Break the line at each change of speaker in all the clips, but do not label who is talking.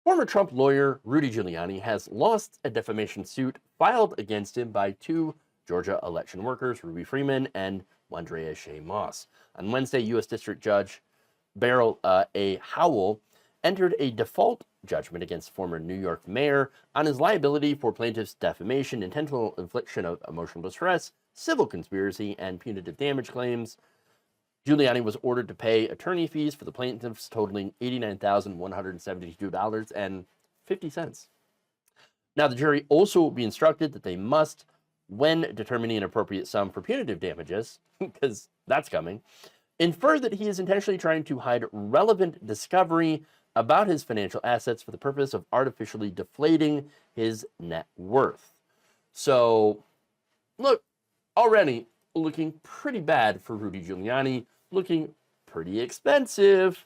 Former Trump lawyer Rudy Giuliani has lost a defamation suit filed against him by two Georgia election workers, Ruby Freeman and Wandrea Shea Moss. On Wednesday, U.S. District Judge Beryl A. Howell entered a default judgment against former New York mayor on his liability for plaintiff's defamation, intentional infliction of emotional distress, civil conspiracy, and punitive damage claims. Giuliani was ordered to pay attorney fees for the plaintiffs totaling $89,172.50. Now, the jury also will be instructed that they must, when determining an appropriate sum for punitive damages, because that's coming, infer that he is intentionally trying to hide relevant discovery about his financial assets for the purpose of artificially deflating his net worth. So, look, already looking pretty bad for Rudy Giuliani, looking pretty expensive.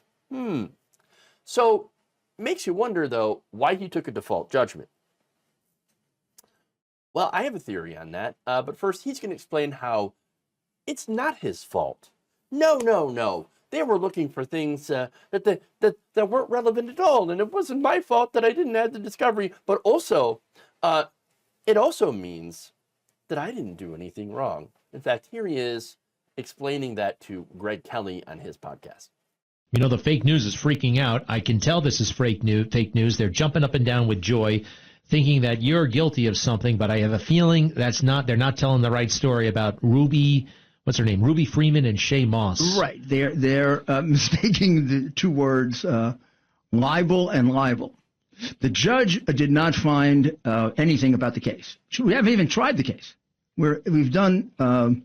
So, makes you wonder, though, why he took a default judgment. Well, I have a theory on that, but first he's going to explain how it's not his fault. No. They were looking for things that weren't relevant at all, and it wasn't my fault that I didn't add the discovery. But also, it also means that I didn't do anything wrong. In fact, here he is explaining that to Greg Kelly on his podcast.
You know, the fake news is freaking out. I can tell this is fake news. They're jumping up and down with joy, thinking that you're guilty of something, but I have a feeling they're not telling the right story about Ruby. What's her name? Ruby Freeman and Shea Moss.
Right. They're mistaking the two words, libel and libel. The judge did not find anything about the case. We haven't even tried the case. We've done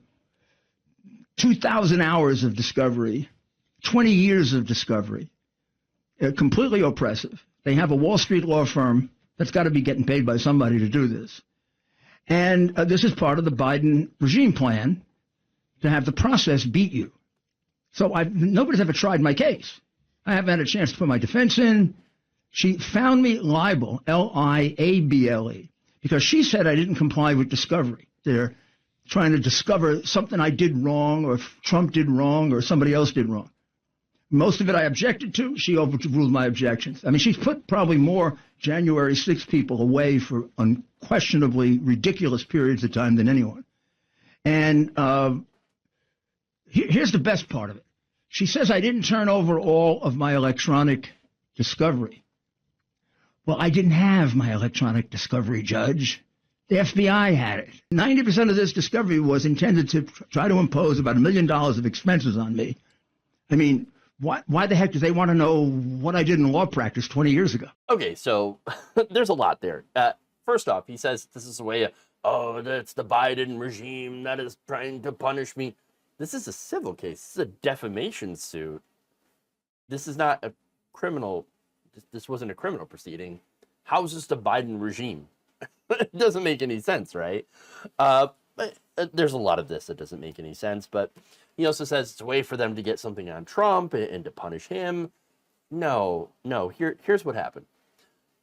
2,000 hours of discovery, 20 years of discovery, completely oppressive. They have a Wall Street law firm that's got to be getting paid by somebody to do this. And this is part of the Biden regime plan to have the process beat you. So nobody's ever tried my case. I haven't had a chance to put my defense in. She found me liable, L-I-A-B-L-E, because she said I didn't comply with discovery. They're trying to discover something I did wrong, or Trump did wrong, or somebody else did wrong. Most of it I objected to. She overruled my objections. I mean, she's put probably more January 6 people away for unquestionably ridiculous periods of time than anyone. And here's the best part of it. She says I didn't turn over all of my electronic discovery. Well, I didn't have my electronic discovery, Judge. The FBI had it. 90% of this discovery was intended to try to impose about $1 million of expenses on me. I mean, why the heck do they want to know what I did in law practice 20 years ago?
Okay, so there's a lot there. First off, he says this is a way of, that's the Biden regime that is trying to punish me. This is a civil case. This is a defamation suit. This is not a criminal. This wasn't a criminal proceeding. How is this the Biden regime? It doesn't make any sense, right? But there's a lot of this that doesn't make any sense. But he also says it's a way for them to get something on Trump and to punish him. No. Here's what happened.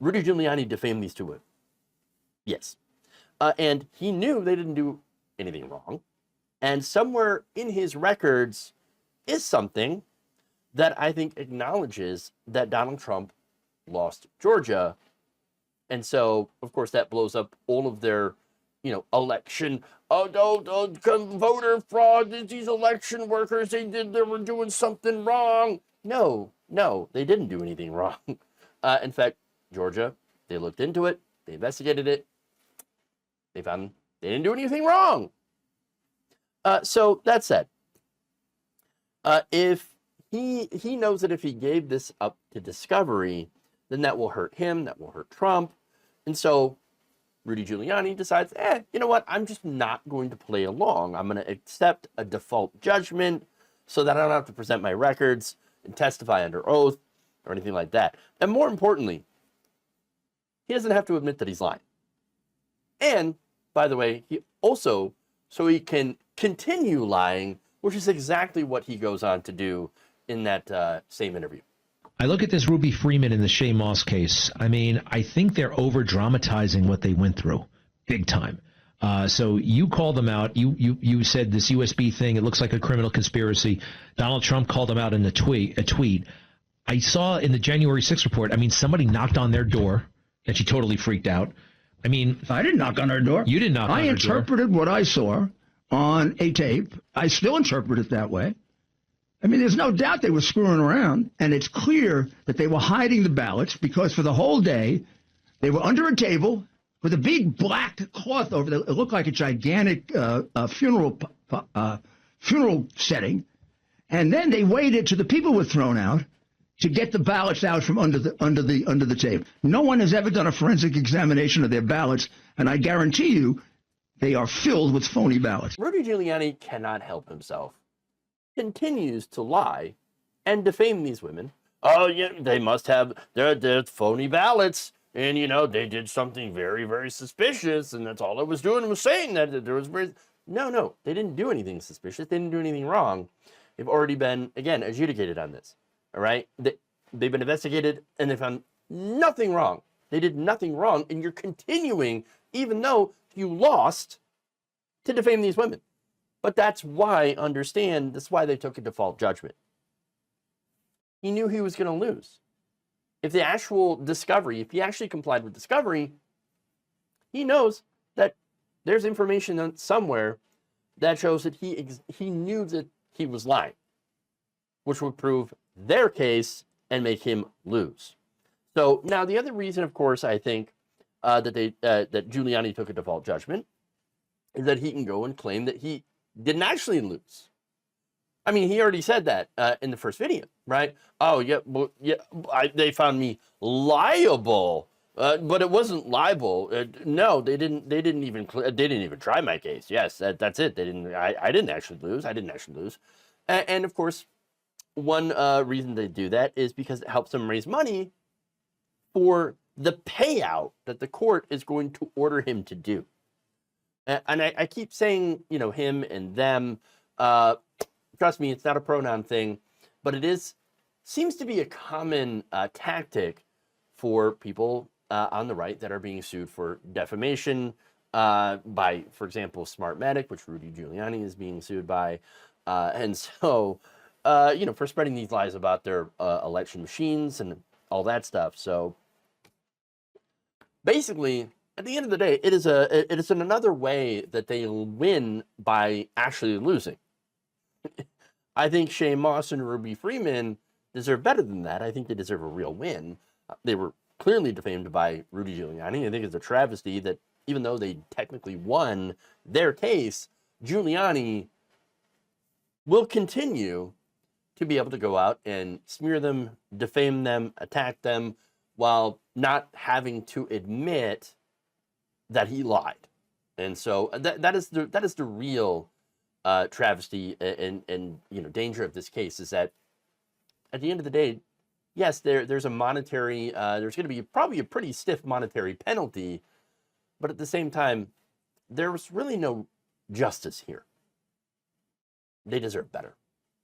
Rudy Giuliani defamed these two women. Yes. And he knew they didn't do anything wrong. And somewhere in his records is something that I think acknowledges that Donald Trump lost Georgia. And so, of course, that blows up all of their, election. Voter fraud, these election workers, they were doing something wrong. No, they didn't do anything wrong. In fact, Georgia, they looked into it, they investigated it, they found they didn't do anything wrong. So that said, if he knows that if he gave this up to discovery, then that will hurt him, that will hurt Trump. And so Rudy Giuliani decides, you know what? I'm just not going to play along. I'm going to accept a default judgment so that I don't have to present my records and testify under oath or anything like that. And more importantly, he doesn't have to admit that he's lying. And, by the way, he also, so he can continue lying, which is exactly what he goes on to do in that same interview.
I look at this Ruby Freeman and the Shea Moss case. I mean, I think they're over-dramatizing what they went through, big time. So you called them out. You said this USB thing, it looks like a criminal conspiracy. Donald Trump called them out in a tweet. I saw in the January 6th report, I mean, somebody knocked on their door and she totally freaked out. I mean,
I didn't knock on her door.
You didn't knock on her door.
I interpreted what I saw on a tape. I still interpret it that way. I mean, there's no doubt they were screwing around, and it's clear that they were hiding the ballots because for the whole day, they were under a table with a big black cloth over there. It looked like a gigantic funeral setting. And then they waited till the people were thrown out to get the ballots out from under the table. No one has ever done a forensic examination of their ballots, and I guarantee you they are filled with phony ballots.
Rudy Giuliani cannot help himself. Continues to lie and defame these women. Oh, yeah, they must have their phony ballots. And, you know, they did something very, very suspicious. And that's all I was doing was saying that there was... No, they didn't do anything suspicious. They didn't do anything wrong. They've already been, again, adjudicated on this. All right? They've been investigated and they found nothing wrong. They did nothing wrong. And you're continuing, even though you lost, to defame these women. But that's why, that's why they took a default judgment. He knew he was going to lose. If the actual discovery, if he actually complied with discovery, he knows that there's information somewhere that shows that he knew that he was lying, which would prove their case and make him lose. So now the other reason, of course, I think that Giuliani took a default judgment is that he can go and claim that he didn't actually lose. I mean, he already said that in the first video, right? Oh, yeah, well, yeah, they found me liable, but it wasn't libel. No, they didn't even try my case. Yes, that's it. I didn't actually lose. And of course, one reason they do that is because it helps them raise money for the payout that the court is going to order him to do. And I keep saying, you know, him and them. Trust me, it's not a pronoun thing, but it seems to be a common tactic for people on the right that are being sued for defamation by, for example, Smartmatic, which Rudy Giuliani is being sued by. And so, you know, for spreading these lies about their election machines and all that stuff. So basically, at the end of the day, it is another way that they win by actually losing. I think Shane Moss and Ruby Freeman deserve better than that. I think they deserve a real win. They were clearly defamed by Rudy Giuliani. I think it's a travesty that even though they technically won their case, Giuliani will continue to be able to go out and smear them, defame them, attack them, while not having to admit that he lied. And so that is the real travesty and you know, danger of this case, is that at the end of the day, yes, there's a monetary, there's going to be probably a pretty stiff monetary penalty, but at the same time, there was really no justice here. They deserve better.